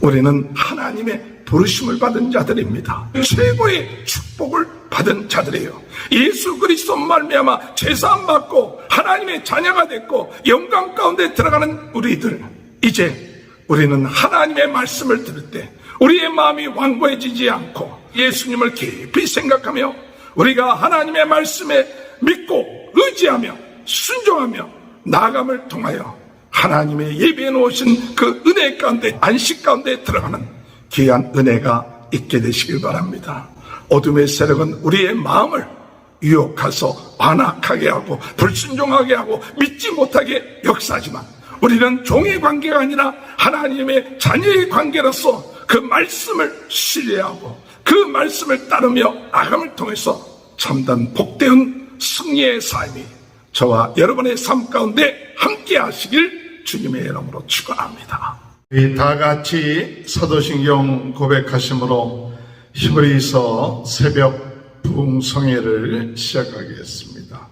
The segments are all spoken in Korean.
우리는 하나님의 부르심을 받은 자들입니다. 최고의 축복을 받은 자들이에요. 예수 그리스도 말미암아 제사함 받고 하나님의 자녀가 됐고 영광 가운데 들어가는 우리들, 이제 우리는 하나님의 말씀을 들을 때 우리의 마음이 완고해지지 않고 예수님을 깊이 생각하며 우리가 하나님의 말씀에 믿고 의지하며 순종하며 나아감을 통하여 하나님의 예비해 놓으신 그 은혜 가운데, 안식 가운데 들어가는 귀한 은혜가 있게 되시길 바랍니다. 어둠의 세력은 우리의 마음을 유혹해서 완악하게 하고 불순종하게 하고 믿지 못하게 역사하지만 우리는 종의 관계가 아니라 하나님의 자녀의 관계로서 그 말씀을 신뢰하고 그 말씀을 따르며 나감을 통해서 참된 복되은 승리의 삶이 저와 여러분의 삶 가운데 함께 하시길 주님의 이름으로 축원합니다. 우리 다 같이 사도신경 고백하심으로 히브리서 새벽 부흥성회를 시작하겠습니다.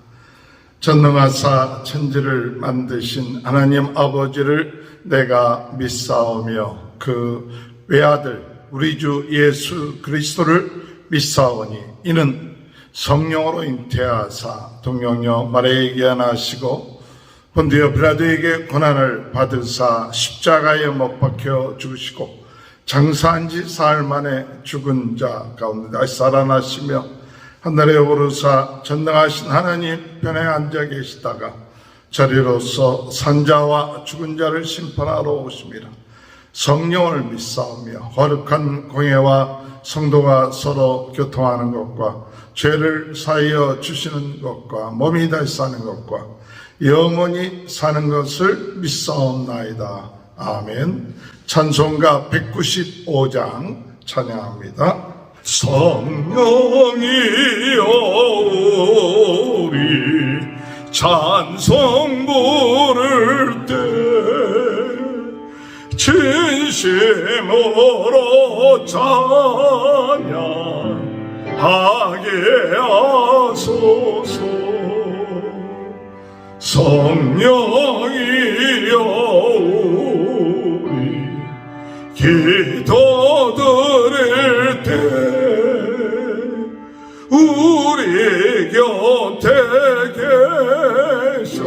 전능하사 천지를 만드신 하나님 아버지를 내가 믿사오며 그 외아들 우리 주 예수 그리스도를 믿사오니 이는 성령으로 잉태하사 동정녀 마리아에게 나시고 본디오 빌라도에게 고난을 받으사 십자가에 못 박혀 죽으시고 장사한 지 사흘 만에 죽은 자 가운데 다시 살아나시며 하늘에 오르사 전능하신 하나님 편에 앉아 계시다가 저리로서 산자와 죽은 자를 심판하러 오심이라. 성령을 믿사오며 거룩한 공예와 성도가 서로 교통하는 것과 죄를 사하여 주시는 것과 몸이 다시 사는 것과 영원히 사는 것을 믿사옵나이다. 아멘. 찬송가 195장 찬양합니다. 성령이여 우리 찬송 부를 때 진심으로 찬양하게 하소서. 성령이여 우리 기도 드릴 때 우리 곁에 계셔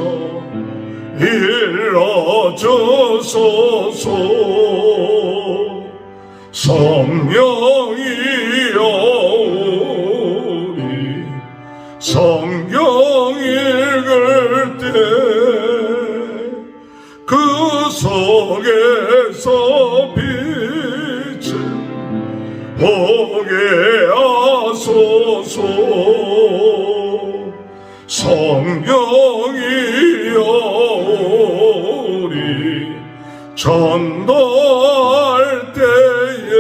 일러주소서. 성령이여 우리 성경 읽을 때 그 속에서 빛을 보게 하소서. 성령이여 우리 전도할 때에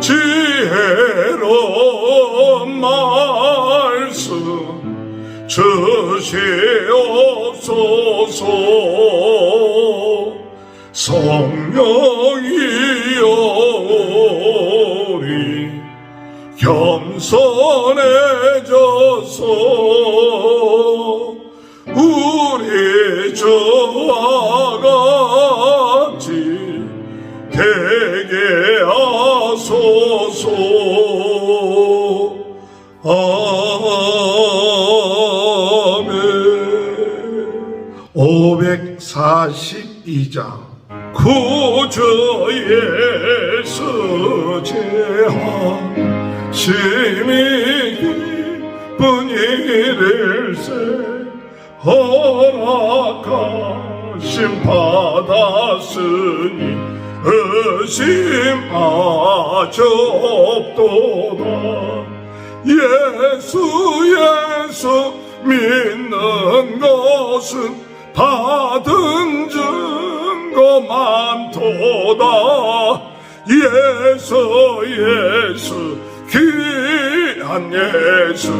지혜로운 말씀 주시옵소서. 성령이여 우리 겸손해져서 우리 주와 같이 되게 하소서. 아멘. 542장 구주 예수 제하 심히 깊은 일일세 허락하심 받았으니 의심하지 없도다. 예수 믿는 것은 받은 증거 많도다. 예수 귀한 예수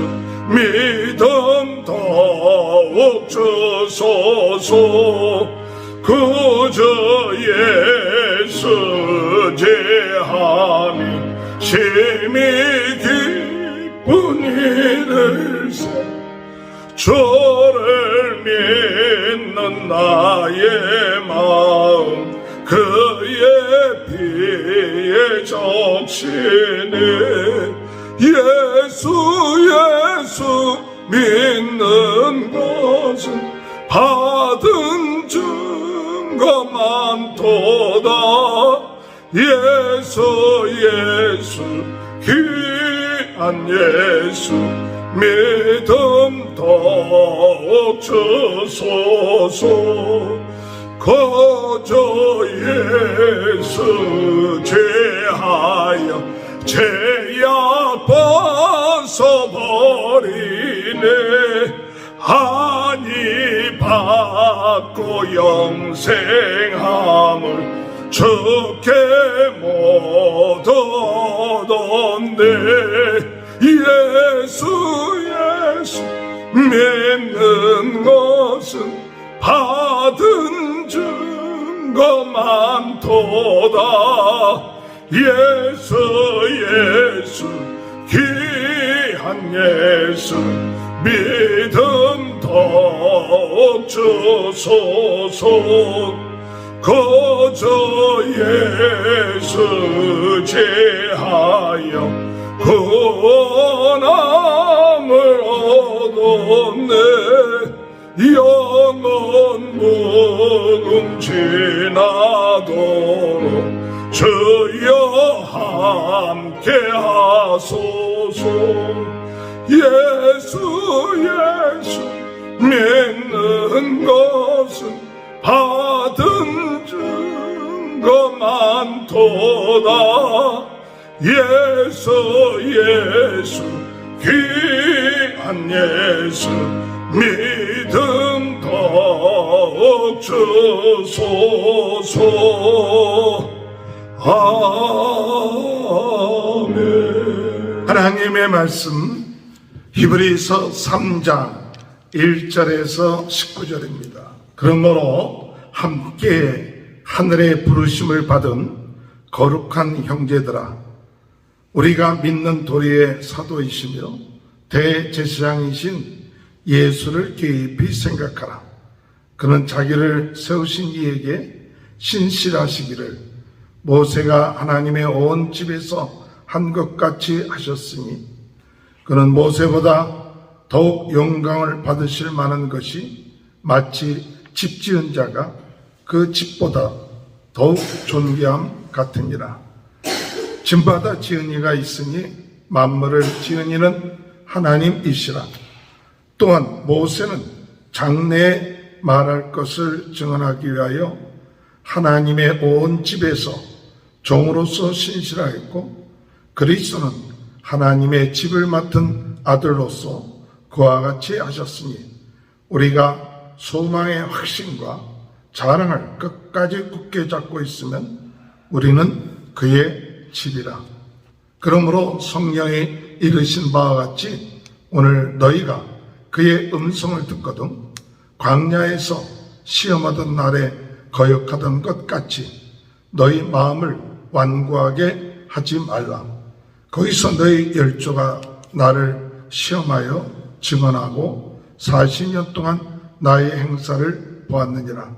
믿음 더욱 주소서. 그저 예수 제하니 심히 깊은 일을세 주를 믿는 나의 마음 그의 피에 적시네 예수 믿는 것은 받은 증거만 도다 예수 귀한 예수 믿음 더욱 주소서 거저 예수 제하여 죄악 벗어버리네 아니 받고 영생함을 주께 못 얻었네 예수 믿는 것은 받은 증거만 도다 예수 귀한 예수 믿음 더욱 주소서 거저 예수 제하여 구원함을 얻었네 영원 무궁 지나도록 주여 함께 하소서 예수 믿는 것은 받은 증거만 도다 예수 귀한 예수 믿음 더욱 주소서 아멘. 하나님의 말씀 히브리서 3장 1절에서 19절입니다. 그러므로 함께 하늘의 부르심을 받은 거룩한 형제들아 우리가 믿는 도리의 사도이시며 대제사장이신 예수를 깊이 생각하라. 그는 자기를 세우신 이에게 신실하시기를 모세가 하나님의 온 집에서 한 것 같이 하셨으니 그는 모세보다 더욱 영광을 받으실 만한 것이 마치 집 지은 자가 그 집보다 더욱 존귀함 같으니라. 짐받아 지은 이가 있으니 만물을 지은 이는 하나님이시라. 또한 모세는 장래에 말할 것을 증언하기 위하여 하나님의 온 집에서 종으로서 신실하였고 그리스도는 하나님의 집을 맡은 아들로서 그와 같이 하셨으니 우리가 소망의 확신과 자랑을 끝까지 굳게 잡고 있으면 우리는 그의 집이라. 그러므로 성령이 이르신 바와 같이 오늘 너희가 그의 음성을 듣거든 광야에서 시험하던 날에 거역하던 것 같이 너희 마음을 완고하게 하지 말라. 거기서 너희 열조가 나를 시험하여 증언하고 40년 동안 나의 행사를 보았느니라.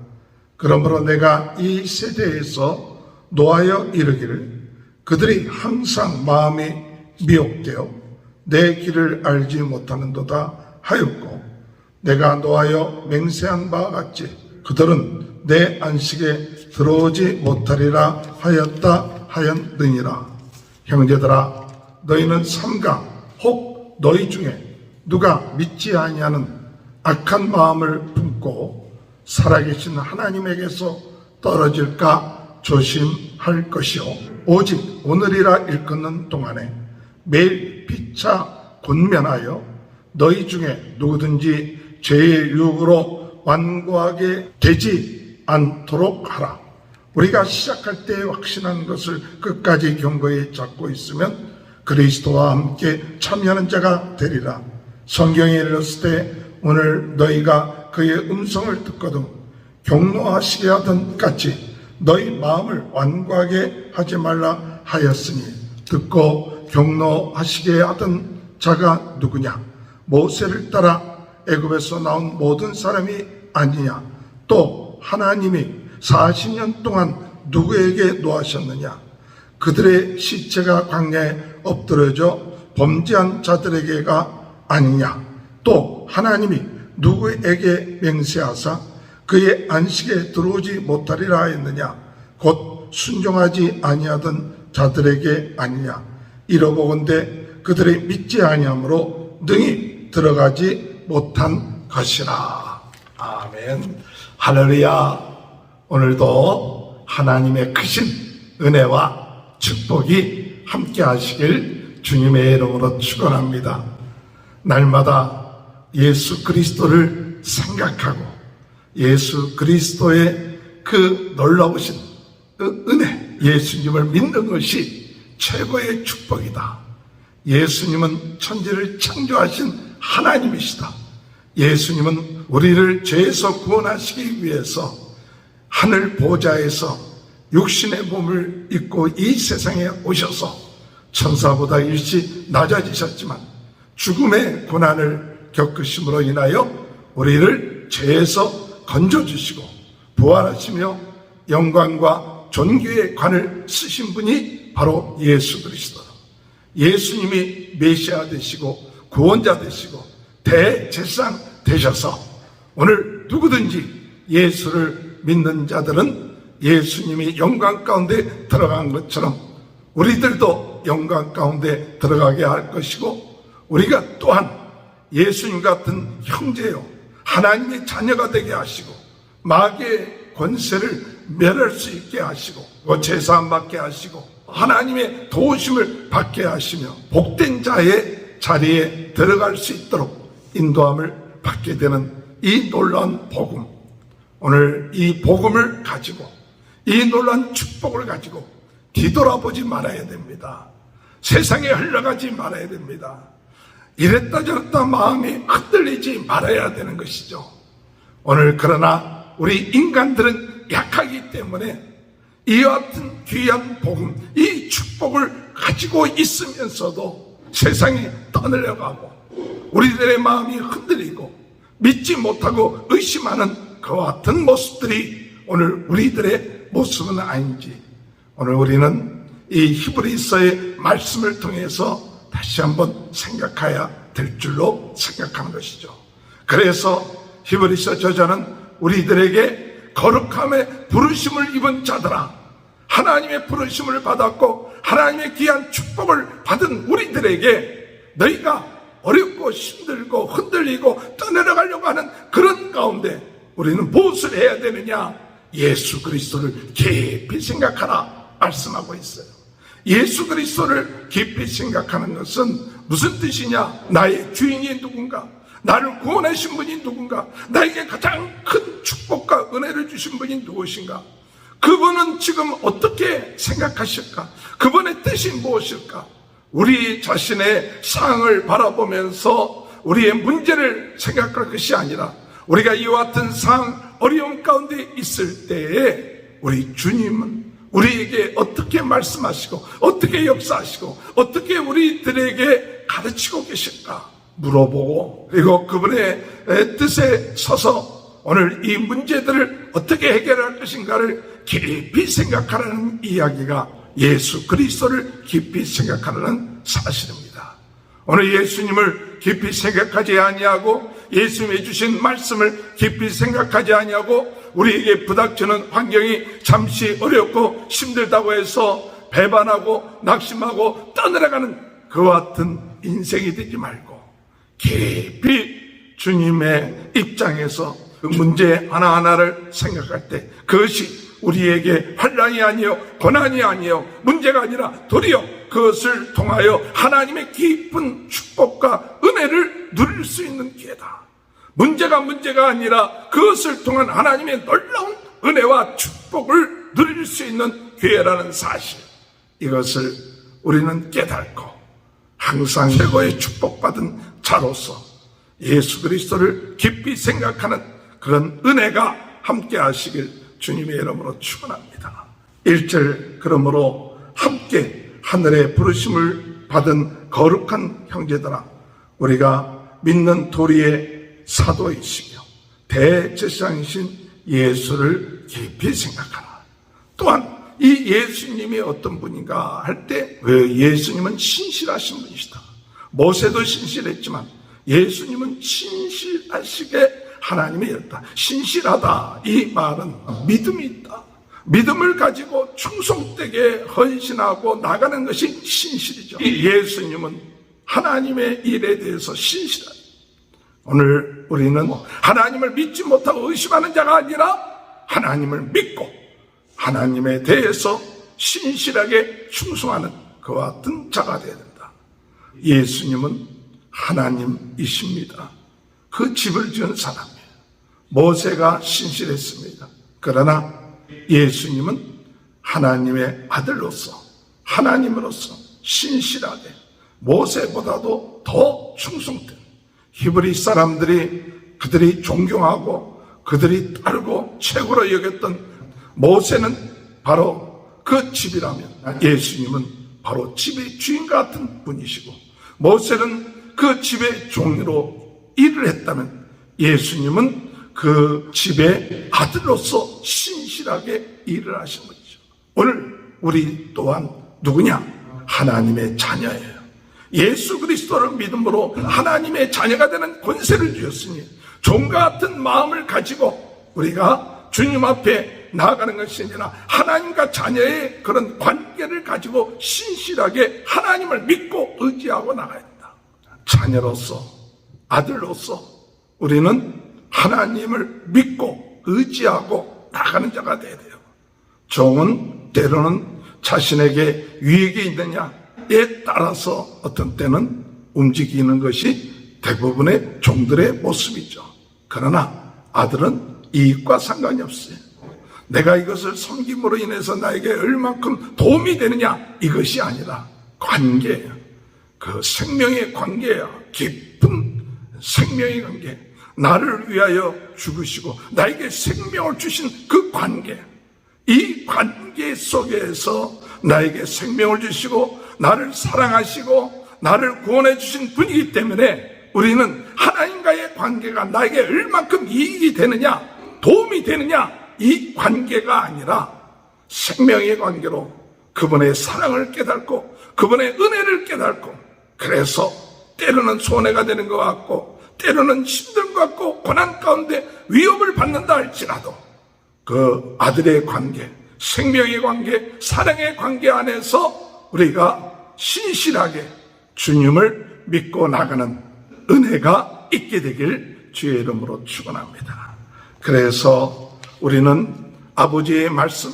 그러므로 내가 이 세대에서 노하여 이르기를 그들이 항상 마음이 미혹되어 내 길을 알지 못하는도다 하였고 내가 노하여 맹세한 바와 같이 그들은 내 안식에 들어오지 못하리라 하였다 하였느니라. 형제들아 너희는 삼가 혹 너희 중에 누가 믿지 아니하는 악한 마음을 품고 살아계신 하나님에게서 떨어질까 조심할 것이요 오직 오늘이라 일컫는 동안에 매일 피차 권면하여 너희 중에 누구든지 죄의 유혹으로 완고하게 되지 않도록 하라. 우리가 시작할 때 확신한 것을 끝까지 견고히 잡고 있으면 그리스도와 함께 참여하는 자가 되리라. 성경에 이르렀을 때 오늘 너희가 그의 음성을 듣거든 경노하시게 하던 같이 너희 마음을 완고하게 하지 말라 하였으니 듣고 경노하시게 하던 자가 누구냐? 모세를 따라 애굽에서 나온 모든 사람이 아니냐? 또 하나님이 40년 동안 누구에게 노하셨느냐? 그들의 시체가 광야에 엎드려져 범죄한 자들에게가 아니냐? 또 하나님이 누구에게 맹세하사 그의 안식에 들어오지 못하리라 하였느냐? 곧 순종하지 아니하던 자들에게 아니냐? 이러보건대 그들의 믿지 아니함으로 능히 들어가지 못한 것이라. 아멘. 할렐루야. 오늘도 하나님의 크신 은혜와 축복이 함께 하시길 주님의 이름으로 축원합니다. 날마다 예수 그리스도를 생각하고 예수 그리스도의 그 놀라우신 그 은혜, 예수님을 믿는 것이 최고의 축복이다. 예수님은 천지를 창조하신 하나님이시다. 예수님은 우리를 죄에서 구원하시기 위해서 하늘 보좌에서 육신의 몸을 입고 이 세상에 오셔서 천사보다 일찍 낮아지셨지만 죽음의 고난을 겪으심으로 인하여 우리를 죄에서 건져주시고 부활하시며 영광과 존귀의 관을 쓰신 분이 바로 예수 그리스도. 예수님이 메시아 되시고 구원자 되시고 대제사장 되셔서 오늘 누구든지 예수를 믿는 자들은 예수님이 영광 가운데 들어간 것처럼 우리들도 영광 가운데 들어가게 할 것이고, 우리가 또한 예수님 같은 형제요 하나님의 자녀가 되게 하시고 마귀의 권세를 멸할 수 있게 하시고 제사함 받게 하시고 하나님의 도우심을 받게 하시며 복된 자의 자리에 들어갈 수 있도록 인도함을 받게 되는 이 놀라운 복음, 오늘 이 복음을 가지고 이 놀라운 축복을 가지고 뒤돌아보지 말아야 됩니다. 세상에 흘러가지 말아야 됩니다. 이랬다 저랬다 마음이 흔들리지 말아야 되는 것이죠. 오늘 그러나 우리 인간들은 약하기 때문에 이와 같은 귀한 복음, 이 축복을 가지고 있으면서도 세상에 떠내려가고 우리들의 마음이 흔들리고 믿지 못하고 의심하는 그와 같은 모습들이 오늘 우리들의 모습은 아닌지, 오늘 우리는 이 히브리서의 말씀을 통해서 다시 한번 생각해야 될 줄로 생각하는 것이죠. 그래서 히브리서 저자는 우리들에게 거룩함의 부르심을 입은 자들아, 하나님의 부르심을 받았고 하나님의 귀한 축복을 받은 우리들에게 너희가 어렵고 힘들고 흔들리고 떠내려가려고 하는 그런 가운데 우리는 무엇을 해야 되느냐? 예수 그리스도를 깊이 생각하라 말씀하고 있어요. 예수 그리스도를 깊이 생각하는 것은 무슨 뜻이냐? 나의 주인이 누군가? 나를 구원하신 분이 누군가? 나에게 가장 큰 축복과 은혜를 주신 분이 누구신가? 그분은 지금 어떻게 생각하실까? 그분의 뜻이 무엇일까? 우리 자신의 상황을 바라보면서 우리의 문제를 생각할 것이 아니라 우리가 이와 같은 상황, 어려움 가운데 있을 때에 우리 주님은 우리에게 어떻게 말씀하시고 어떻게 역사하시고 어떻게 우리들에게 가르치고 계실까 물어보고, 그리고 그분의 뜻에 서서 오늘 이 문제들을 어떻게 해결할 것인가를 깊이 생각하라는 이야기가 예수 그리스도를 깊이 생각하라는 사실입니다. 오늘 예수님을 깊이 생각하지 아니하고 예수님이 주신 말씀을 깊이 생각하지 아니하고 우리에게 부닥치는 환경이 잠시 어렵고 힘들다고 해서 배반하고 낙심하고 떠내려가는 그와 같은 인생이 되지 말고 깊이 주님의 입장에서 그 문제 하나하나를 생각할 때 그것이 우리에게 환난이 아니요 고난이 아니요 문제가 아니라 도리어 그것을 통하여 하나님의 깊은 축복과 은혜를 누릴 수 있는 기회다. 문제가 아니라 그것을 통한 하나님의 놀라운 은혜와 축복을 누릴 수 있는 기회라는 사실, 이것을 우리는 깨닫고 항상 최고의 축복받은 자로서 예수 그리스도를 깊이 생각하는 그런 은혜가 함께 하시길 주님의 이름으로 축원합니다. 1절, 그러므로 함께 하늘의 부르심을 받은 거룩한 형제들아, 우리가 믿는 도리의 사도이시며 대제사장이신 예수를 깊이 생각하라. 또한 이 예수님이 어떤 분인가 할 때 예수님은 신실하신 분이시다. 모세도 신실했지만 예수님은 신실하시게 하나님이 였다. 신실하다, 이 말은 믿음이 있다. 믿음을 가지고 충성되게 헌신하고 나가는 것이 신실이죠. 이 예수님은 하나님의 일에 대해서 신실하다. 오늘 우리는 하나님을 믿지 못하고 의심하는 자가 아니라 하나님을 믿고 하나님에 대해서 신실하게 충성하는 그와 같은 자가 되어야 된다. 예수님은 하나님이십니다. 그 집을 지은 사람이에요. 모세가 신실했습니다. 그러나 예수님은 하나님의 아들로서 하나님으로서 신실하게 모세보다도 더 충성된 히브리 사람들이 그들이 존경하고 그들이 따르고 최고로 여겼던 모세는 바로 그 집이라면 예수님은 바로 집의 주인 같은 분이시고 모세는 그 집의 종으로 일을 했다면 예수님은 그 집의 아들로서 신실하게 일을 하신 분이죠. 오늘 우리 또한 누구냐? 하나님의 자녀예요. 예수 그리스도를 믿음으로 하나님의 자녀가 되는 권세를 주셨으니 종과 같은 마음을 가지고 우리가 주님 앞에 나아가는 것이 아니라 하나님과 자녀의 그런 관계를 가지고 신실하게 하나님을 믿고 의지하고 나가야 된다. 자녀로서 아들로서 우리는 하나님을 믿고 의지하고 나가는 자가 되어야 돼요. 종은 때로는 자신에게 유익이 있느냐에 따라서 어떤 때는 움직이는 것이 대부분의 종들의 모습이죠. 그러나 아들은 이익과 상관이 없어요. 내가 이것을 섬김으로 인해서 나에게 얼만큼 도움이 되느냐, 이것이 아니라 관계예요. 그 생명의 관계야. 깊은 생명의 관계. 나를 위하여 죽으시고 나에게 생명을 주신 그 관계. 이 관계 속에서 나에게 생명을 주시고 나를 사랑하시고 나를 구원해 주신 분이기 때문에 우리는 하나님과의 관계가 나에게 얼만큼 이익이 되느냐, 도움이 되느냐, 이 관계가 아니라 생명의 관계로 그분의 사랑을 깨닫고 그분의 은혜를 깨닫고, 그래서 때로는 손해가 되는 것 같고 때로는 힘든 것 같고 고난 가운데 위협을 받는다 할지라도 그 아들의 관계, 생명의 관계, 사랑의 관계 안에서 우리가 신실하게 주님을 믿고 나가는 은혜가 있게 되길 주의 이름으로 축원합니다. 그래서 우리는 아버지의 말씀,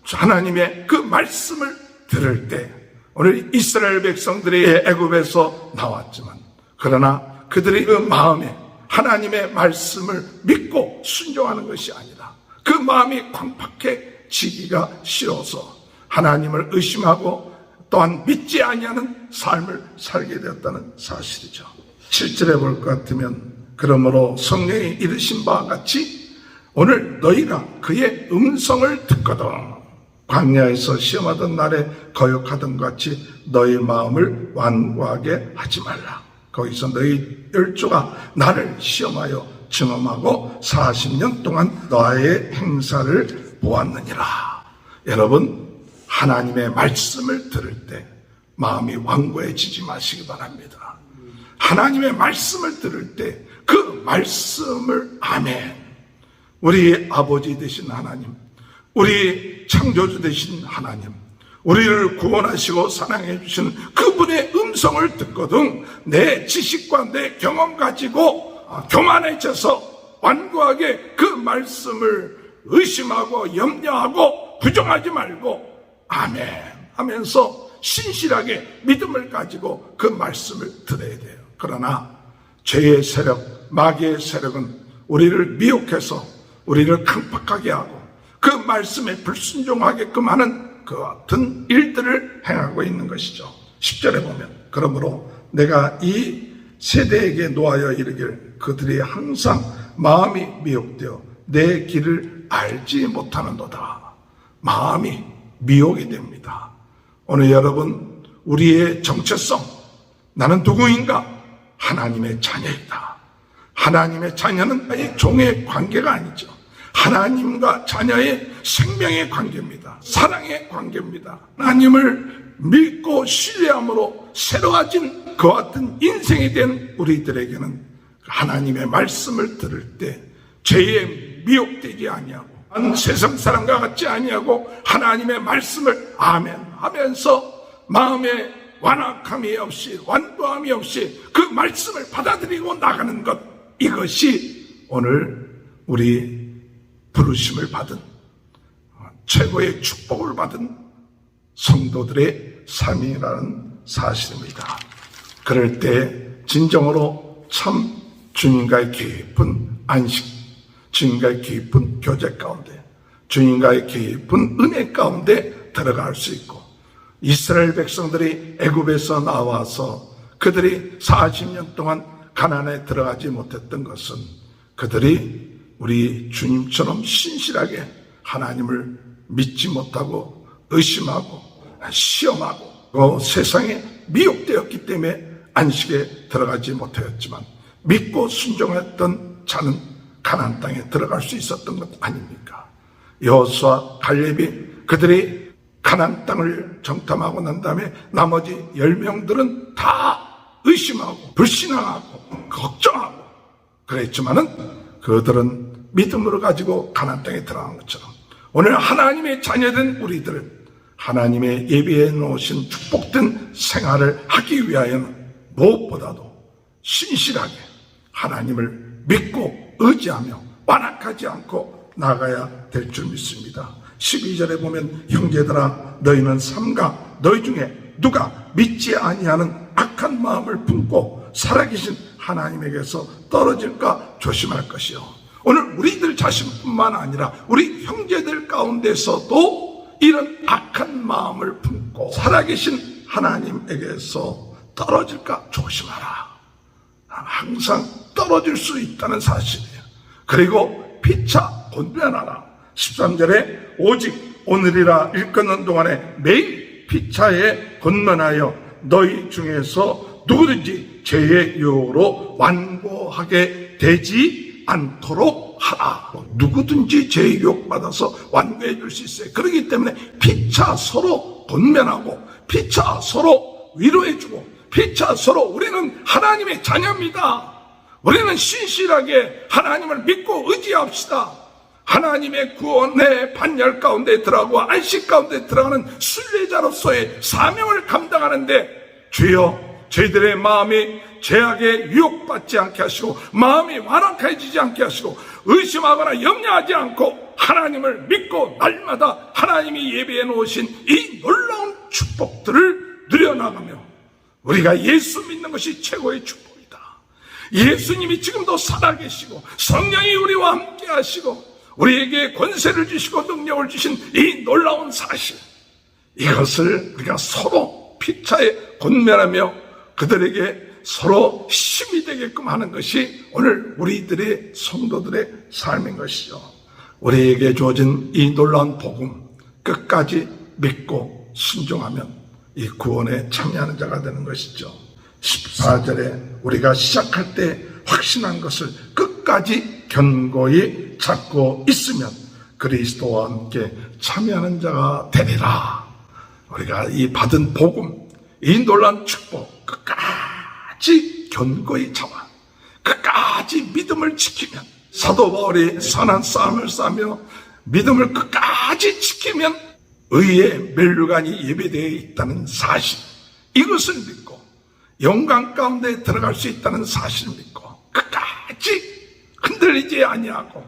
하나님의 그 말씀을 들을 때, 오늘 이스라엘 백성들이 애굽에서 나왔지만 그러나 그들의 그 마음에 하나님의 말씀을 믿고 순종하는 것이 아니라 그 마음이 광팍해지기가 싫어서 하나님을 의심하고 또한 믿지 아니하는 삶을 살게 되었다는 사실이죠. 7절에 볼 것 같으면 그러므로 성령이 이르신 바와 같이 오늘 너희가 그의 음성을 듣거든 광야에서 시험하던 날에 거역하던 것 같이 너희 마음을 완고하게 하지 말라. 거기서 너희 열조가 나를 시험하여 증험하고 40년 동안 너의 행사를 보았느니라. 여러분, 하나님의 말씀을 들을 때 마음이 완고해지지 마시기 바랍니다. 하나님의 말씀을 들을 때 그 말씀을 아멘. 우리 아버지 되신 하나님, 우리 창조주 되신 하나님, 우리를 구원하시고 사랑해 주시는 그분의 음성을 듣거든 내 지식과 내 경험 가지고 교만해져서 완고하게 그 말씀을 의심하고 염려하고 부정하지 말고 아멘 하면서 신실하게 믿음을 가지고 그 말씀을 들어야 돼요. 그러나 죄의 세력, 마귀의 세력은 우리를 미혹해서 우리를 강팍하게 하고 그 말씀에 불순종하게끔 하는 그 같은 일들을 행하고 있는 것이죠. 10절에 보면 그러므로 내가 이 세대에게 노하여 이르길 그들이 항상 마음이 미혹되어 내 길을 알지 못하는도다. 마음이 미혹이 됩니다. 오늘 여러분, 우리의 정체성, 나는 누구인가? 하나님의 자녀이다. 하나님의 자녀는 종의 관계가 아니죠. 하나님과 자녀의 생명의 관계입니다. 사랑의 관계입니다. 하나님을 믿고 신뢰함으로 새로워진 그와 같은 인생이 된 우리들에게는 하나님의 말씀을 들을 때 죄에 미혹되지 아니하고 세상 사람과 같지 아니하고 하나님의 말씀을 아멘 하면서 마음에 완악함이 없이 완도함이 없이 그 말씀을 받아들이고 나가는 것, 이것이 오늘 우리 부르심을 받은 최고의 축복을 받은 성도들의 삶이라는 사실입니다. 그럴 때 진정으로 참 주님과의 깊은 안식, 주님과의 깊은 교제 가운데, 주님과의 깊은 은혜 가운데 들어갈 수 있고, 이스라엘 백성들이 애굽에서 나와서 그들이 40년 동안 가나안에 들어가지 못했던 것은 그들이 우리 주님처럼 신실하게 하나님을 믿지 못하고 의심하고 시험하고 그 세상에 미혹되었기 때문에 안식에 들어가지 못하였지만, 믿고 순종했던 자는 가나안 땅에 들어갈 수 있었던 것 아닙니까? 여호수아, 갈렙이 그들이 가나안 땅을 정탐하고 난 다음에 나머지 10명들은 다 의심하고 불신앙하고 걱정하고 그랬지만은 그들은 믿음으로 가지고 가나안 땅에 들어간 것처럼 오늘 하나님의 자녀된 우리들은 하나님의 예비해 놓으신 축복된 생활을 하기 위하여는 무엇보다도 신실하게 하나님을 믿고 의지하며 완악하지 않고 나가야 될 줄 믿습니다. 12절에 보면 형제들아 너희는 삼가 너희 중에 누가 믿지 아니하는 악한 마음을 품고 살아계신 하나님에게서 떨어질까 조심할 것이요. 오늘 우리들 자신뿐만 아니라 우리 형제들 가운데서도 이런 악한 마음을 품고 살아계신 하나님에게서 떨어질까 조심하라. 항상 떨어질 수 있다는 사실이에요. 그리고 피차 권면하라. 13절에 오직 오늘이라 일컫는 동안에 매일 피차에 권면하여 너희 중에서 누구든지 죄의 유혹으로 완고하게 되지 않도록 하라. 누구든지 죄의 유혹받아서 완고해 줄 수 있어요. 그렇기 때문에 피차 서로 권면하고 피차 서로 위로해주고 피차 서로 우리는 하나님의 자녀입니다. 우리는 신실하게 하나님을 믿고 의지합시다. 하나님의 구원의 반열 가운데 들어가고 안식 가운데 들어가는 순례자로서의 사명을 감당하는데 주여 저희들의 마음이 죄악에 유혹받지 않게 하시고 마음이 완악해지지 않게 하시고 의심하거나 염려하지 않고 하나님을 믿고 날마다 하나님이 예비해 놓으신 이 놀라운 축복들을 누려나가며 우리가 예수 믿는 것이 최고의 축복이다. 예수님이 지금도 살아계시고 성령이 우리와 함께 하시고 우리에게 권세를 주시고 능력을 주신 이 놀라운 사실, 이것을 우리가 서로 피차에 권면하며 그들에게 서로 힘이 되게끔 하는 것이 오늘 우리들의 성도들의 삶인 것이죠. 우리에게 주어진 이 놀라운 복음 끝까지 믿고 순종하면 이 구원에 참여하는 자가 되는 것이죠. 14절에 우리가 시작할 때 확신한 것을 끝까지 견고히 잡고 있으면 그리스도와 함께 참여하는 자가 되리라. 우리가 이 받은 복음, 이 놀라운 축복 끝까지 견고히 잡아 끝까지 믿음을 지키면, 사도 바울이 선한 싸움을 싸며 믿음을 끝까지 지키면 의의 멸류관이 예배되어 있다는 사실, 이것을 믿고 영광 가운데 들어갈 수 있다는 사실을 믿고 끝까지 흔들리지 아니하고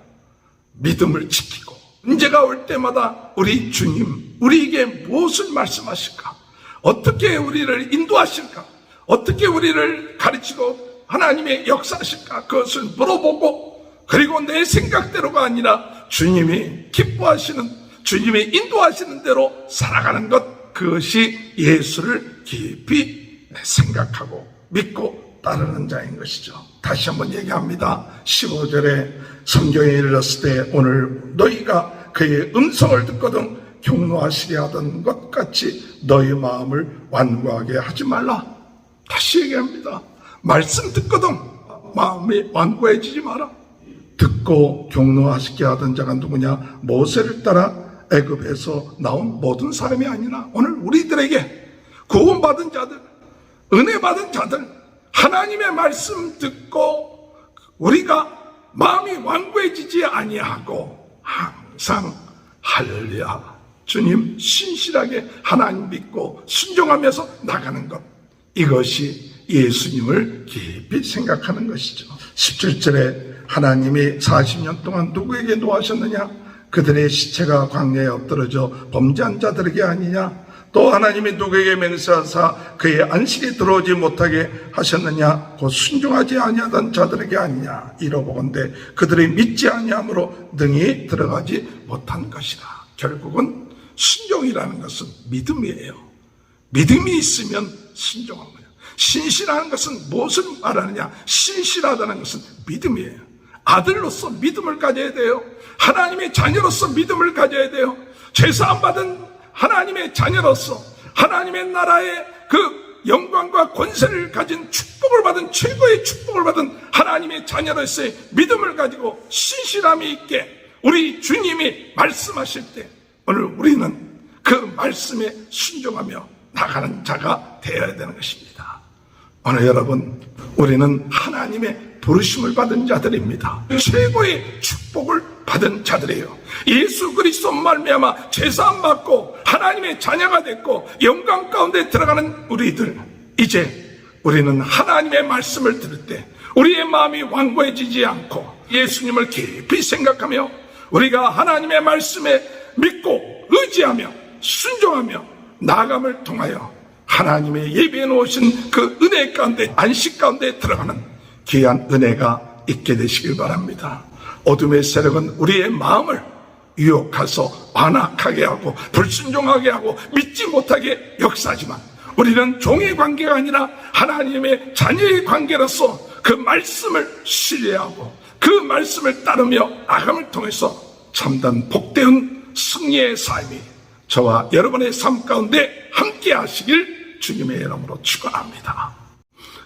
믿음을 지키고 문제가 올 때마다 우리 주님 우리에게 무엇을 말씀하실까, 어떻게 우리를 인도하실까, 어떻게 우리를 가르치고 하나님의 역사하실까, 그것을 물어보고 그리고 내 생각대로가 아니라 주님이 기뻐하시는, 주님이 인도하시는 대로 살아가는 것, 그것이 예수를 깊이 생각하고 믿고 따르는 자인 것이죠. 다시 한번 얘기합니다. 15절에 성경에 이르렀을 때 오늘 너희가 그의 음성을 듣거든 경노하시게 하던 것 같이 너희 마음을 완고하게 하지 말라. 다시 얘기합니다. 말씀 듣거든 마음이 완고해지지 마라. 듣고 경노하시게 하던 자가 누구냐? 모세를 따라 애굽에서 나온 모든 사람이 아니라 오늘 우리들에게 구원받은 자들, 은혜 받은 자들, 하나님의 말씀 듣고 우리가 마음이 완고해지지 아니하고 항상 할렐루야 주님 신실하게 하나님 믿고 순종하면서 나가는 것, 이것이 예수님을 깊이 생각하는 것이죠. 17절에 하나님이 40년 동안 누구에게 노하셨느냐? 그들의 시체가 광야에 엎드러져 범죄한 자들에게 아니냐? 또 하나님이 누구에게 맹세하사 그의 안식에 들어오지 못하게 하셨느냐? 곧 순종하지 아니하던 자들에게 아니냐? 이러보건대 그들이 믿지 아니함으로 능히 들어가지 못한 것이라. 결국은 순종이라는 것은 믿음이에요. 믿음이 있으면 순종한 거예요. 신실하는 것은 무엇을 말하느냐? 신실하다는 것은 믿음이에요. 아들로서 믿음을 가져야 돼요. 하나님의 자녀로서 믿음을 가져야 돼요. 죄사함 받은 하나님의 자녀로서 하나님의 나라의 그 영광과 권세를 가진 축복을 받은, 최고의 축복을 받은 하나님의 자녀로서의 믿음을 가지고 신실함이 있게 우리 주님이 말씀하실 때 오늘 우리는 그 말씀에 순종하며 나가는 자가 되어야 되는 것입니다. 오늘 여러분, 우리는 하나님의 부르심을 받은 자들입니다. 최고의 축복을 받은 자들이에요. 예수 그리스도 말미암아 제사함 받고 하나님의 자녀가 됐고 영광 가운데 들어가는 우리들, 이제 우리는 하나님의 말씀을 들을 때 우리의 마음이 완고해지지 않고 예수님을 깊이 생각하며 우리가 하나님의 말씀에 믿고 의지하며 순종하며 나아감을 통하여 하나님의 예비해 놓으신 그 은혜 가운데, 안식 가운데 들어가는 귀한 은혜가 있게 되시길 바랍니다. 어둠의 세력은 우리의 마음을 유혹해서 완악하게 하고 불순종하게 하고 믿지 못하게 역사하지만 우리는 종의 관계가 아니라 하나님의 자녀의 관계로서 그 말씀을 신뢰하고 그 말씀을 따르며 나감을 통해서 참된 복되은 승리의 삶이 저와 여러분의 삶 가운데 함께 하시길 주님의 이름으로 축원합니다.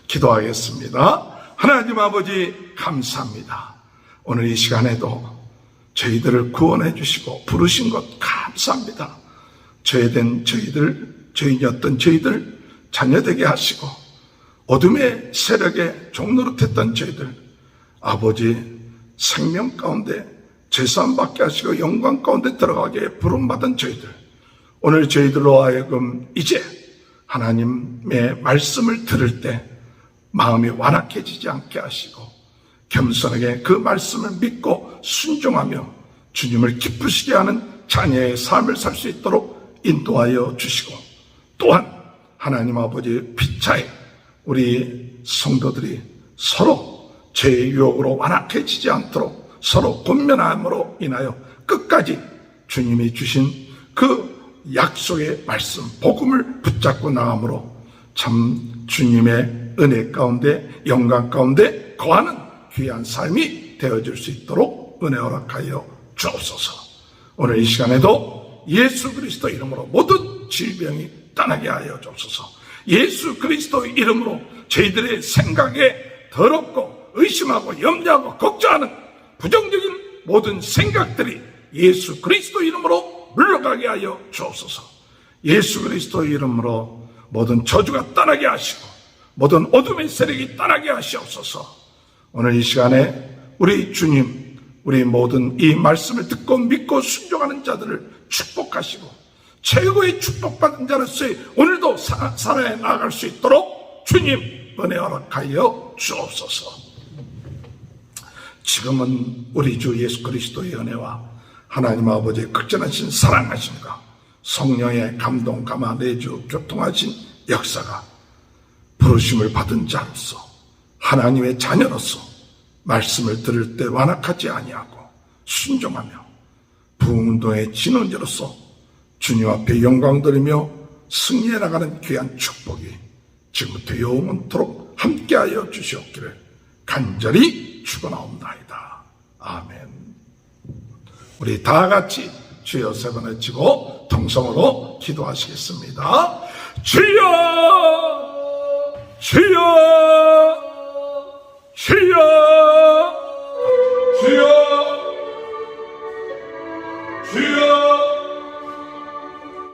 기도하겠습니다. 하나님 아버지 감사합니다. 오늘 이 시간에도 저희들을 구원해 주시고 부르신 것 감사합니다. 죄된 저희들, 죄인이었던 저희들 자녀되게 하시고 어둠의 세력에 종노릇했던 저희들 아버지 생명 가운데 제사함 받게 하시고 영광 가운데 들어가게 부름받은 저희들, 오늘 저희들로 하여금 이제 하나님의 말씀을 들을 때 마음이 완악해지지 않게 하시고 겸손하게 그 말씀을 믿고 순종하며 주님을 기쁘시게 하는 자녀의 삶을 살 수 있도록 인도하여 주시고, 또한 하나님 아버지 피차에 우리 성도들이 서로 죄의 유혹으로 완악해지지 않도록 서로 권면함으로 인하여 끝까지 주님이 주신 그 약속의 말씀, 복음을 붙잡고 나감으로 참 주님의 은혜 가운데 영광 가운데 거하는 귀한 삶이 되어질 수 있도록 은혜 허락하여 주옵소서. 오늘 이 시간에도 예수 그리스도 이름으로 모든 질병이 떠나게 하여 주옵소서. 예수 그리스도 이름으로 저희들의 생각에 더럽고 의심하고 염려하고 걱정하는 부정적인 모든 생각들이 예수 그리스도 이름으로 물러가게 하여 주옵소서. 예수 그리스도 이름으로 모든 저주가 떠나게 하시고 모든 어둠의 세력이 떠나게 하시옵소서. 오늘 이 시간에 우리 주님, 우리 모든 이 말씀을 듣고 믿고 순종하는 자들을 축복하시고 최고의 축복받은 자로서의 오늘도 살아야 나아갈 수 있도록 주님 은혜 허락하여 주옵소서. 지금은 우리 주 예수 그리스도의 은혜와 하나님 아버지의 극진하신 사랑하심과 성령의 감동 감화 내주 교통하신 역사가 부르심을 받은 자로서 하나님의 자녀로서 말씀을 들을 때 완악하지 아니하고 순종하며 부흥운동의 진원자로서 주님 앞에 영광 돌리며 승리해 나가는 귀한 축복이 지금부터 영원토록 함께하여 주시옵기를 간절히 축원하옵나이다. 아멘. 우리 다 같이 주여 세 번 외치고 통성으로 기도하시겠습니다. 주여, 주여, 주여.